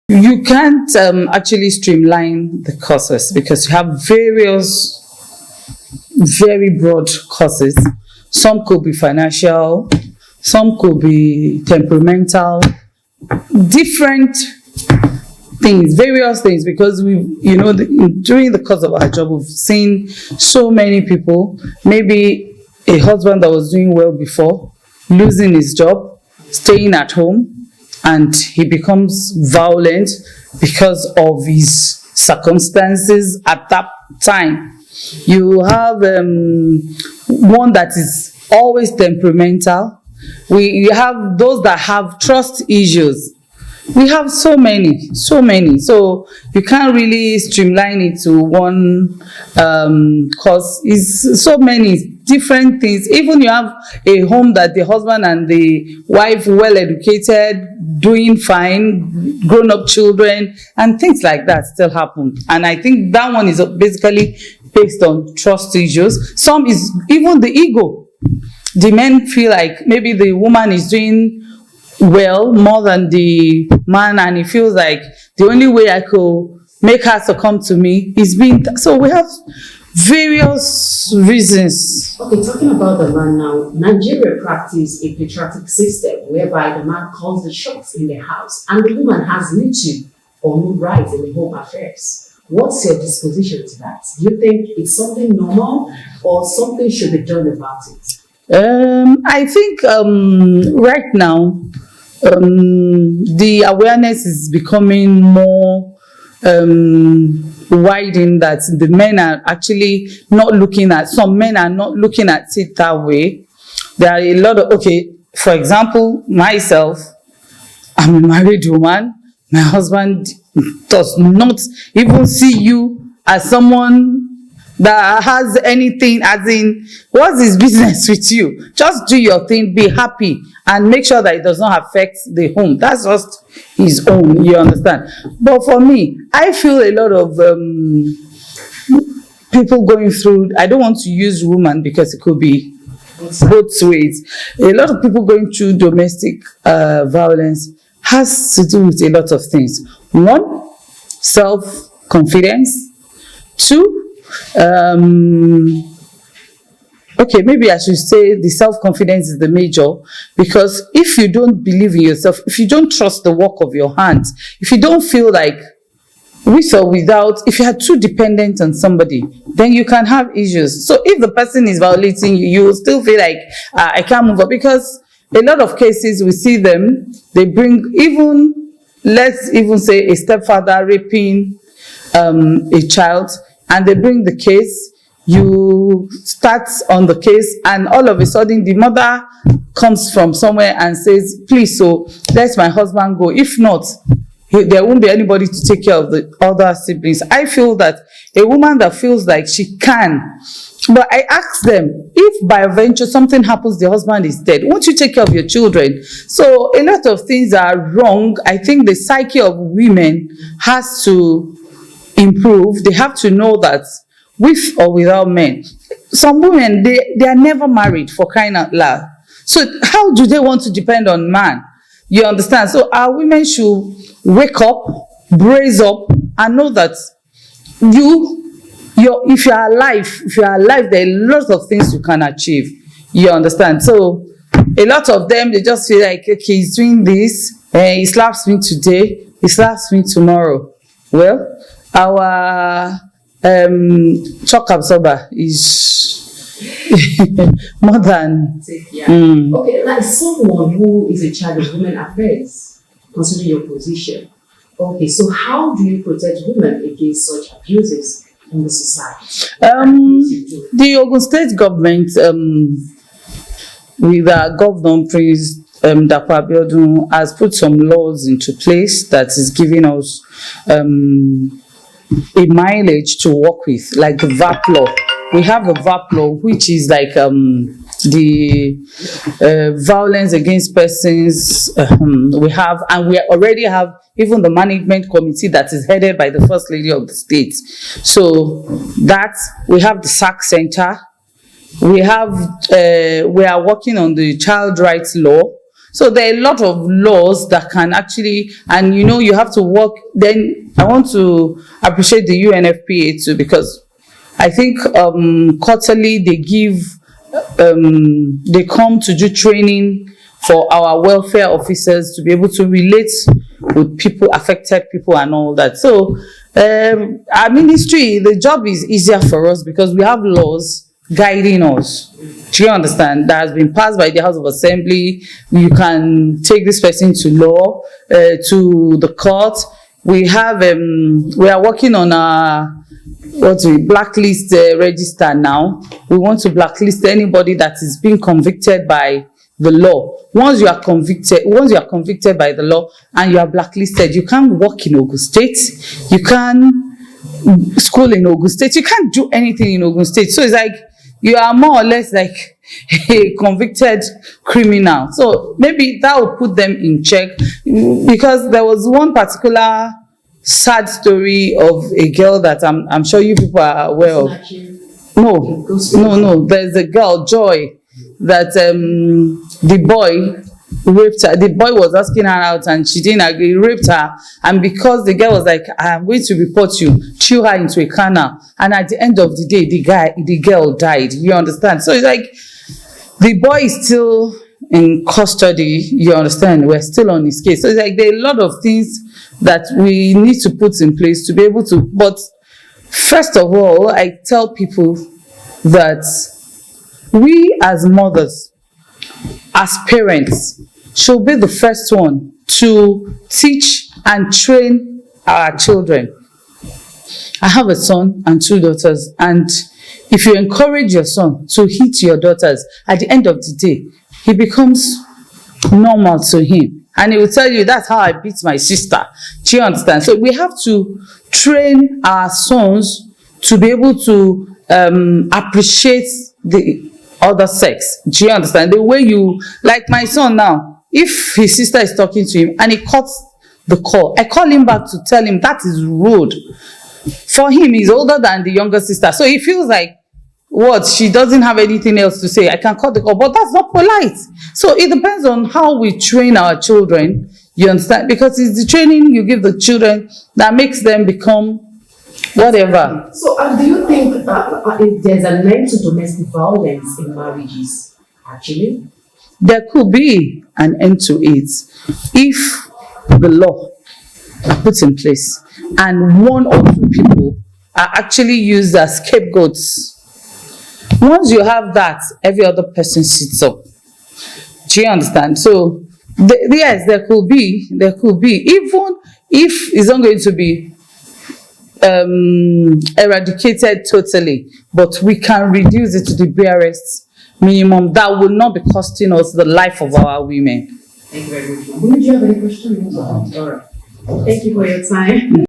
You can't actually streamline the causes because you have various very broad causes. Some could be financial, some could be temperamental, different things, various things, because during the course of our job, we've seen so many people, maybe a husband that was doing well before, losing his job, staying at home, and he becomes violent because of his circumstances at that time. You have one that is always temperamental. We have those that have trust issues. We have so many. So you can't really streamline it to one cause. It's so many different things. Even you have a home that the husband and the wife well educated, doing fine, grown up children, and things like that still happen. And I think that one is basically based on trust issues. Some is even the ego. The men feel like maybe the woman is doing well more than the man, and he feels like the only way I could make her succumb to me is being. So we have various reasons. Okay, talking about the man now, Nigeria practices a patriarchal system whereby the man calls the shots in the house and the woman has little or no rights in the home affairs. What's your disposition to that? Do you think it's something normal or something should be done about it? I think right now the awareness is becoming more widened, that the men are actually not looking at, some men are not looking at it that way. There are a lot of, okay, for example, myself, I'm a married woman. My husband does not even see you as someone that has anything, as in, what's his business with you? Just do your thing, be happy, and make sure that it does not affect the home. That's just his own, you understand? But for me, I feel a lot of people going through, I don't want to use woman because it could be both ways. A lot of people going through domestic violence has to do with a lot of things. One, self-confidence. Two, okay, maybe I should say the self-confidence is the major, because if you don't believe in yourself, if you don't trust the work of your hands, if you don't feel like, with or without, if you are too dependent on somebody, then you can have issues. So if the person is violating you, you will still feel like, I can't move up, because a lot of cases we see them, they bring even, let's even say a stepfather raping a child, and they bring the case, you start on the case, and all of a sudden the mother comes from somewhere and says, please, so let my husband go. If not, there won't be anybody to take care of the other siblings. I feel that a woman that feels like she can, but I ask them, if by venture something happens, the husband is dead, won't you take care of your children? So a lot of things are wrong. I think the psyche of women has to improve. They have to know that with or without men, some women, they are never married, for crying out loud. So how do they want to depend on man? You understand? So our women should wake up, brace up, and know that if you are alive, there are lots of things you can achieve. You understand? So a lot of them, they just feel like, okay, he's doing this, he slaps me today, he slaps me tomorrow. Well, our shock absorber is more than. Okay, like someone who is in charge of women affairs, considering your position. Okay, so how do you protect women against such abuses in the society? The Ogun State government, with our governor, Prince Dapo Abiodun, has put some laws into place that is giving us a mileage to work with, like the VAP law. We have the VAP law, which is like the violence against persons. We have, and we already have even the management committee that is headed by the First Lady of the state. So that we have the SAC Center. We have we are working on the child rights law. So there are a lot of laws that can actually, and you have to work. Then I want to appreciate the UNFPA too, because I think quarterly they come to do training for our welfare officers to be able to relate with people, affected people and all that. So our ministry, the job is easier for us because we have laws guiding us. Do you understand? That has been passed by the House of Assembly. You can take this person to law, to the court. We are working on a blacklist register now. We want to blacklist anybody that is being convicted by the law. Once you are convicted by the law and you are blacklisted, you can't work in Ogun State. You can't school in Ogun State. You can't do anything in Ogun State. So it's like you are more or less like a convicted criminal. So maybe that will put them in check, because there was one particular sad story of a girl that I'm sure you people are aware of. No. There's a girl, Joy, that the boy raped her. The boy was asking her out and she didn't agree. He raped her, and because the girl was like, I'm going to report you, threw her into a canal, and at the end of the day, the girl died. You understand? So it's like the boy is still in custody. You understand? We're still on his case. So it's like there are a lot of things that we need to put in place to be able to. But first of all, I tell people that we as mothers, as parents, should be the first one to teach and train our children. I have a son and 2 daughters, and if you encourage your son to hit your daughters, at the end of the day, he becomes normal to him. And he will tell you, that's how I beat my sister. Do you understand? So we have to train our sons to be able to appreciate the other sex. Do you understand? The way like my son now, if his sister is talking to him and he cuts the call, I call him back to tell him that is rude. For him, he's older than the younger sister. So he feels like, she doesn't have anything else to say. I can cut the call, but that's not polite. So it depends on how we train our children. You understand? Because it's the training you give the children that makes them become whatever. So do you think if there's an end to domestic violence in marriages, actually? There could be an end to it if the law are put in place and 1 or 2 people are actually used as scapegoats. Once you have that, every other person sits up. Do you understand? So, yes, there could be, even if it's not going to be eradicated totally, but we can reduce it to the barest minimum that will not be costing us the life of our women. Thank you very much. Do you have any questions? All right. Thank you for your time.